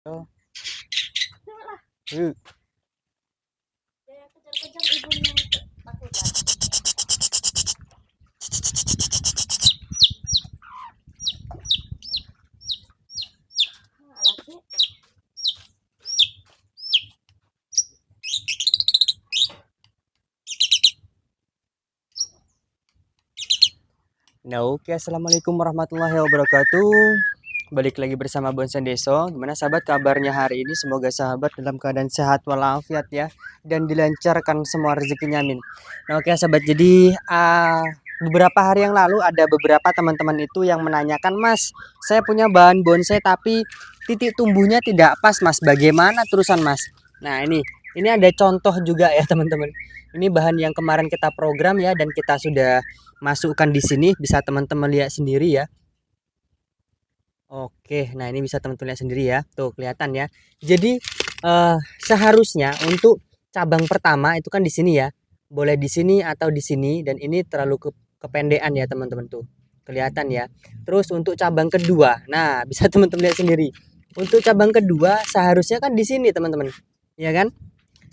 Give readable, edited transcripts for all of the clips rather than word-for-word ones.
Oh, yuk. Saya kejar-kejar ibunya takutan. Laki. Nah, oke, assalamualaikum warahmatullahi wabarakatuh. Balik lagi bersama Bonsan Deso. Gimana sahabat kabarnya hari ini? Semoga sahabat dalam keadaan sehat walafiat ya, dan dilancarkan semua rezekinya, amin. Nah, oke sahabat. Jadi beberapa hari yang lalu ada beberapa teman-teman itu yang menanyakan, Mas, saya punya bahan bonsai tapi titik tumbuhnya tidak pas, Mas. Bagaimana terusan, Mas? Nah, ini ada contoh juga ya teman-teman. Ini bahan yang kemarin kita program ya, dan kita sudah masukkan di sini, bisa teman-teman lihat sendiri ya. Oke, nah ini bisa teman-teman lihat sendiri ya. Tuh kelihatan ya. Jadi seharusnya untuk cabang pertama itu kan di sini ya. Boleh di sini atau di sini, dan ini terlalu kependekan ya teman-teman tuh. Kelihatan ya. Terus untuk cabang kedua. Nah, bisa teman-teman lihat sendiri. Untuk cabang kedua seharusnya kan di sini teman-teman. Ya kan?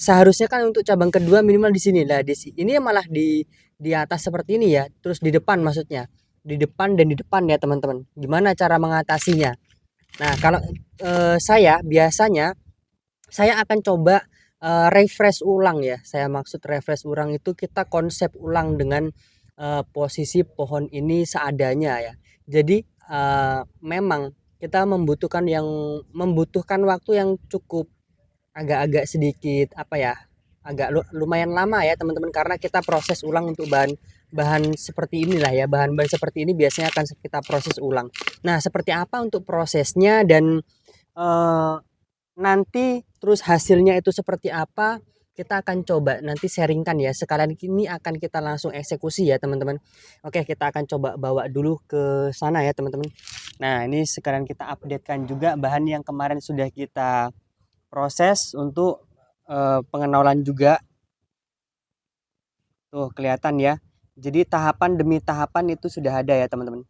Seharusnya kan untuk cabang kedua minimal di sini lah. Ini malah di atas seperti ini ya. Terus di depan maksudnya. Di depan dan di depan ya teman-teman. Gimana cara mengatasinya? Nah, kalau saya biasanya saya akan coba refresh ulang ya. Saya maksud refresh ulang itu kita konsep ulang dengan posisi pohon ini seadanya ya. Jadi memang kita membutuhkan waktu yang cukup agak-agak sedikit apa ya, agak lumayan lama ya teman-teman, karena kita proses ulang untuk bahan bahan seperti inilah ya, bahan-bahan seperti ini biasanya akan kita proses ulang. Nah, seperti apa untuk prosesnya dan eh, nanti terus hasilnya itu seperti apa, kita akan coba nanti sharingkan ya. Sekalian ini akan kita langsung eksekusi ya teman-teman. Oke, kita akan coba bawa dulu ke sana ya teman-teman. Nah, ini sekarang kita updatekan juga bahan yang kemarin sudah kita proses untuk pengenalan juga. Tuh kelihatan ya. Jadi tahapan demi tahapan itu sudah ada ya teman-teman.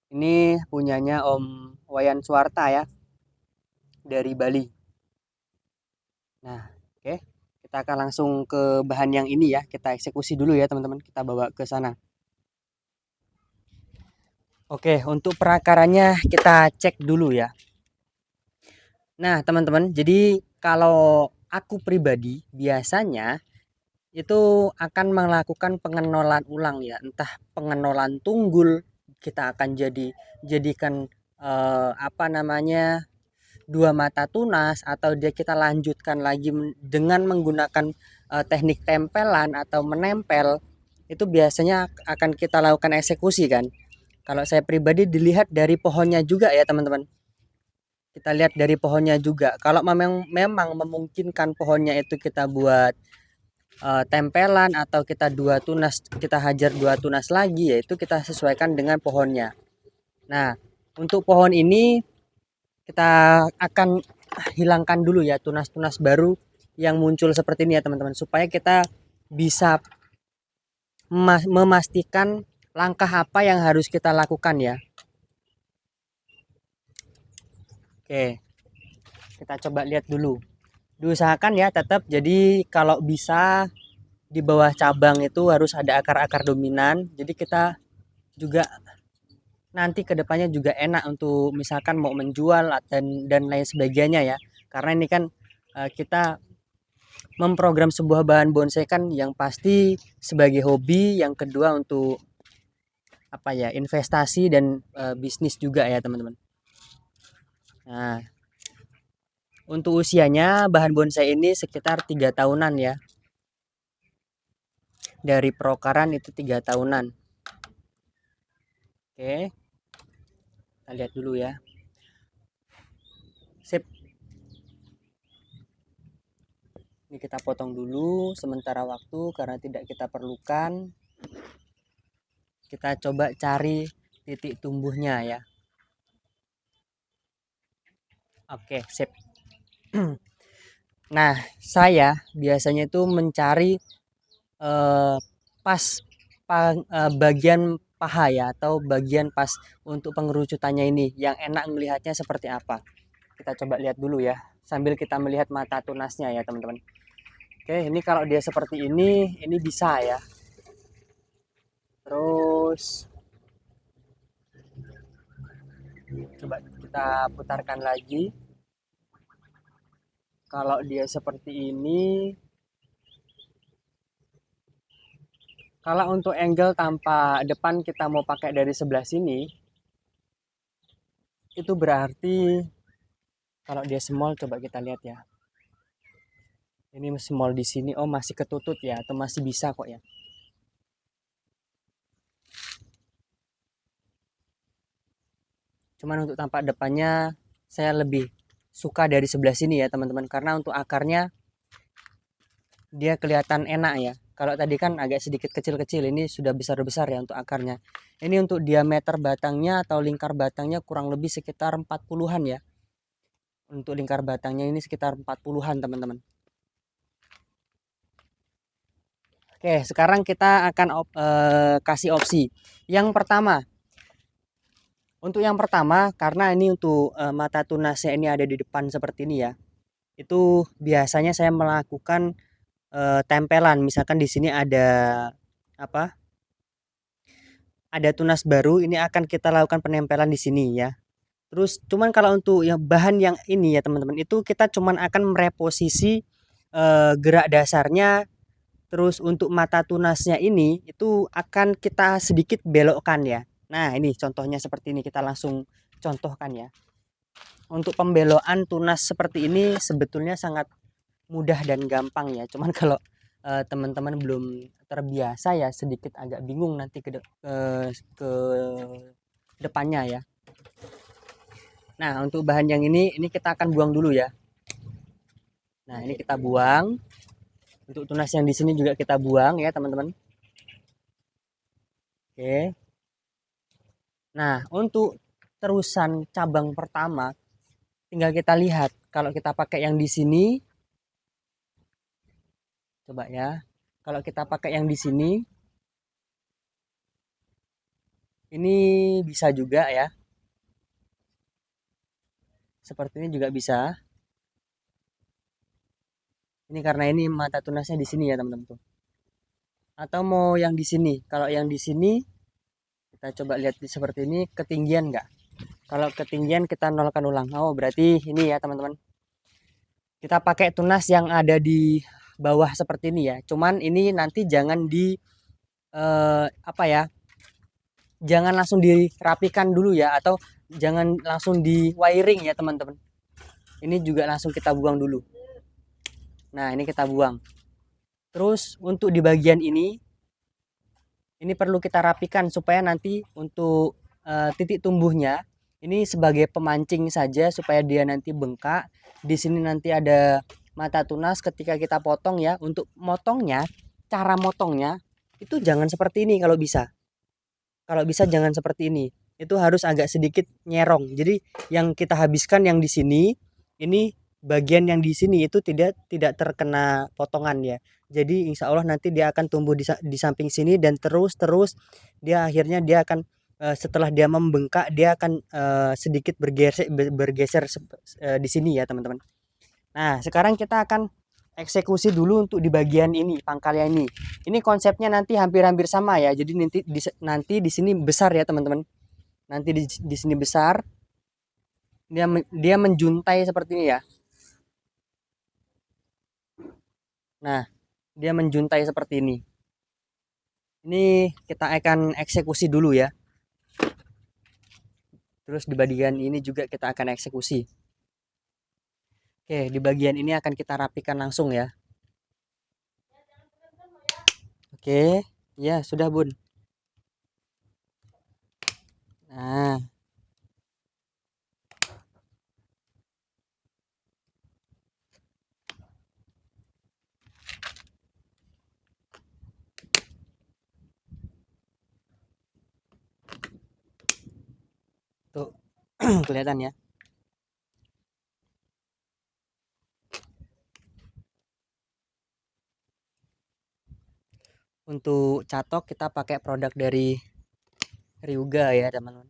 Ini punyanya Om Wayan Suwarta ya, dari Bali. Nah, oke. Kita akan langsung ke bahan yang ini ya. Kita eksekusi dulu ya teman-teman. Kita bawa ke sana. Oke, untuk perakarannya kita cek dulu ya. Nah, teman-teman, jadi kalau aku pribadi biasanya itu akan melakukan pengenolan ulang ya, entah pengenolan tunggul, kita akan jadikan apa namanya, dua mata tunas, atau dia kita lanjutkan lagi dengan menggunakan teknik tempelan atau menempel. Itu biasanya akan kita lakukan eksekusi kan. Kalau saya pribadi dilihat dari pohonnya juga ya teman-teman. Kita lihat dari pohonnya juga. Kalau memang memungkinkan pohonnya itu kita buat tempelan, atau kita hajar dua tunas lagi, yaitu kita sesuaikan dengan pohonnya. Nah, untuk pohon ini kita akan hilangkan dulu ya tunas-tunas baru yang muncul seperti ini ya teman-teman, supaya kita bisa memastikan langkah apa yang harus kita lakukan ya. Oke, kita coba lihat dulu. Diusahakan ya tetap, jadi kalau bisa di bawah cabang itu harus ada akar-akar dominan. Jadi kita juga nanti kedepannya juga enak untuk misalkan mau menjual dan lain sebagainya ya, karena ini kan kita memprogram sebuah bahan bonsai kan yang pasti sebagai hobi, yang kedua untuk apa ya, investasi dan bisnis juga ya teman-teman. Nah, untuk usianya bahan bonsai ini sekitar 3 tahunan ya, dari perokaran itu 3 tahunan. Oke, kita lihat dulu ya. Sip. Ini kita potong dulu sementara waktu karena tidak kita perlukan. Kita coba cari titik tumbuhnya ya. Oke, sip. Nah, saya biasanya itu mencari eh, pas bagian paha ya, atau bagian pas untuk pengerucutannya ini yang enak melihatnya seperti apa. kita coba lihat dulu ya, sambil kita melihat mata tunasnya ya teman-teman. Oke, ini kalau dia seperti ini bisa ya. Terus coba kita putarkan lagi. Kalau dia seperti ini, kalau untuk angle tanpa depan kita mau pakai dari sebelah sini, itu berarti kalau dia small, coba kita lihat ya. Ini small di sini, oh masih ketutut ya, atau masih bisa kok ya. Cuman untuk tampak depannya saya lebih suka dari sebelah sini ya teman-teman, karena untuk akarnya dia kelihatan enak ya. Kalau tadi kan agak sedikit kecil-kecil, ini sudah besar-besar ya untuk akarnya. Ini untuk diameter batangnya atau lingkar batangnya kurang lebih sekitar 40-an ya. Untuk lingkar batangnya ini sekitar 40-an teman-teman. Oke, sekarang kita akan kasih opsi. Yang pertama, untuk yang pertama, karena ini untuk mata tunasnya ini ada di depan seperti ini ya. Itu biasanya saya melakukan tempelan. Misalkan di sini ada apa? Ada tunas baru, ini akan kita lakukan penempelan di sini ya. Terus cuman kalau untuk yang bahan yang ini ya teman-teman, itu kita cuman akan mereposisi gerak dasarnya. Terus untuk mata tunasnya ini itu akan kita sedikit belokkan ya. Nah, ini contohnya seperti ini, kita langsung contohkan ya. Untuk pembelokan tunas seperti ini sebetulnya sangat mudah dan gampang ya. Cuman kalau teman-teman belum terbiasa ya sedikit agak bingung nanti ke depannya ya. Nah, untuk bahan yang ini kita akan buang dulu ya. Nah, ini kita buang. Untuk tunas yang di sini juga kita buang ya, teman-teman. Oke. Nah, untuk terusan cabang pertama tinggal kita lihat kalau kita pakai yang di sini. Coba ya. Kalau kita pakai yang di sini ini bisa juga ya. Seperti ini juga bisa. Ini karena ini mata tunasnya di sini ya, teman-teman tuh. Atau mau yang di sini. Kalau yang di sini kita coba lihat seperti ini ketinggian enggak? Kalau ketinggian kita nolkan ulang. Oh, berarti ini ya, teman-teman. Kita pakai tunas yang ada di bawah seperti ini ya. Cuman ini nanti jangan di apa ya? Jangan langsung dirapikan dulu ya, atau jangan langsung di wiring ya, teman-teman. Ini juga langsung kita buang dulu. Nah, ini kita buang. Terus untuk di bagian ini perlu kita rapikan supaya nanti untuk titik tumbuhnya ini sebagai pemancing saja supaya dia nanti bengkak. Di sini nanti ada mata tunas ketika kita potong ya. Untuk motongnya, cara motongnya itu jangan seperti ini kalau bisa. Kalau bisa jangan seperti ini. Itu harus agak sedikit nyerong. Jadi yang kita habiskan yang di sini, ini bagian yang di sini itu tidak terkena potongan ya. Jadi insya Allah nanti dia akan tumbuh di samping sini dan terus dia akhirnya dia akan setelah dia membengkak dia akan sedikit bergeser di sini ya teman-teman. Nah sekarang kita akan eksekusi dulu untuk di bagian ini pangkalnya ini. Ini konsepnya nanti hampir-hampir sama ya. Jadi nanti di sini besar ya teman-teman. Nanti di sini besar. Dia menjuntai seperti ini ya. Nah, dia menjuntai seperti ini. Ini kita akan eksekusi dulu ya. Terus di bagian ini juga kita akan eksekusi. Oke, di bagian ini akan kita rapikan langsung ya. Oke, ya sudah Bun. Nah, tuh kelihatan ya. Untuk catok kita pakai produk dari Ryuga ya teman-teman.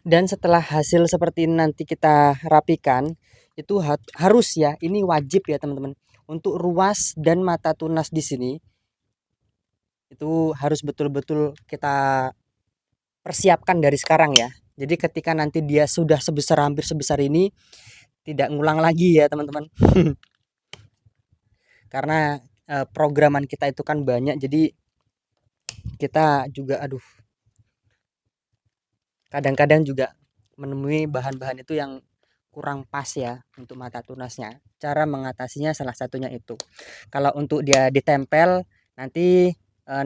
Dan setelah hasil seperti ini nanti kita rapikan, itu harus ya, ini wajib ya teman-teman. Untuk ruas dan mata tunas di sini itu harus betul-betul kita persiapkan dari sekarang ya. Jadi ketika nanti dia sudah hampir sebesar ini, tidak ngulang lagi ya teman-teman. Karena programan kita itu kan banyak, jadi kita juga kadang-kadang juga menemui bahan-bahan itu yang kurang pas ya untuk mata tunasnya. Cara mengatasinya salah satunya itu. Kalau untuk dia ditempel, nanti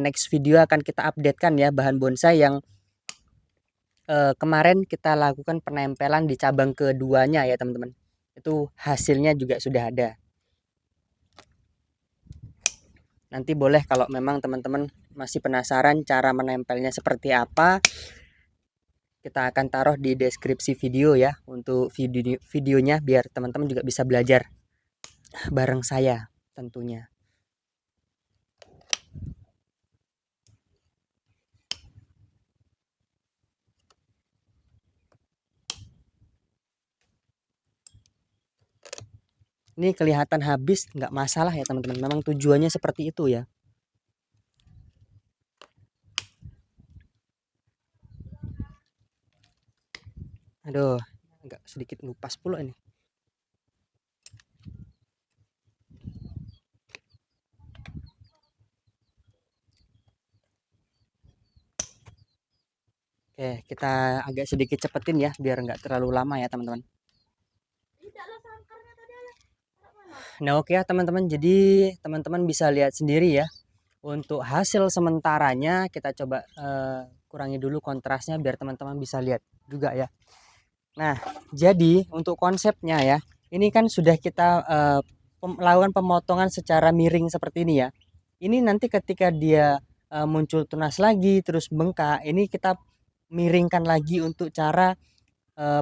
next video akan kita updatekan ya bahan bonsai yang kemarin kita lakukan penempelan di cabang keduanya ya teman-teman. Itu hasilnya juga sudah ada. Nanti boleh kalau memang teman-teman masih penasaran cara menempelnya seperti apa, kita akan taruh di deskripsi video ya untuk videonya biar teman-teman juga bisa belajar bareng saya tentunya. Ini kelihatan habis nggak masalah ya teman-teman. Memang tujuannya seperti itu ya. Aduh, agak sedikit ngupas pula ini. Oke, kita agak sedikit cepetin ya biar nggak terlalu lama ya teman-teman. Tidaklah sangkarnya tadi ayah. Taruh mana? Nah oke ya teman-teman, jadi teman-teman bisa lihat sendiri ya. Untuk hasil sementaranya kita coba kurangi dulu kontrasnya biar teman-teman bisa lihat juga ya. Nah, jadi untuk konsepnya ya, ini kan sudah kita lakukan pemotongan secara miring seperti ini ya. Ini nanti ketika dia muncul tunas lagi terus bengkak, ini kita miringkan lagi untuk cara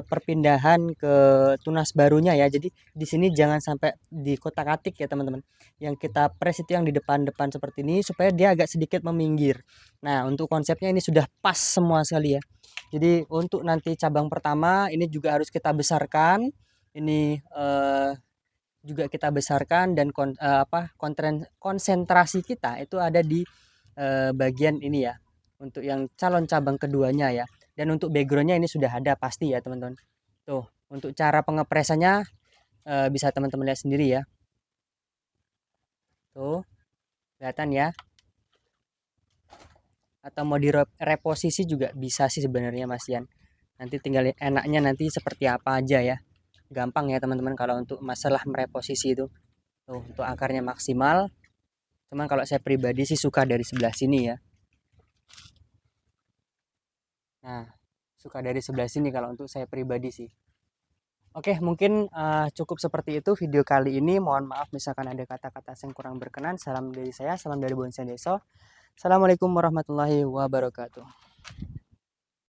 perpindahan ke tunas barunya ya. Jadi di sini jangan sampai dikotak-atik ya teman-teman. Yang kita press itu yang di depan-depan seperti ini supaya dia agak sedikit meminggir. Nah, untuk konsepnya ini sudah pas semua sekali ya. Jadi untuk nanti cabang pertama ini juga harus kita besarkan. Ini juga kita besarkan dan konsentrasi kita itu ada di bagian ini ya. Untuk yang calon cabang keduanya ya. Dan untuk backgroundnya ini sudah ada pasti ya teman-teman. Tuh, untuk cara pengepresannya bisa teman-teman lihat sendiri ya. Tuh, kelihatan ya. Atau mau direposisi juga bisa sih sebenarnya Mas Yan. Nanti tinggal enaknya nanti seperti apa aja ya. Gampang ya teman-teman kalau untuk masalah mereposisi itu. Tuh, untuk akarnya maksimal. Cuman kalau saya pribadi sih suka dari sebelah sini ya. Nah, suka dari sebelah sini kalau untuk saya pribadi sih. Oke, mungkin cukup seperti itu video kali ini. Mohon maaf misalkan ada kata-kata yang kurang berkenan. Salam dari saya, salam dari Bonsai Deso. Assalamualaikum warahmatullahi wabarakatuh.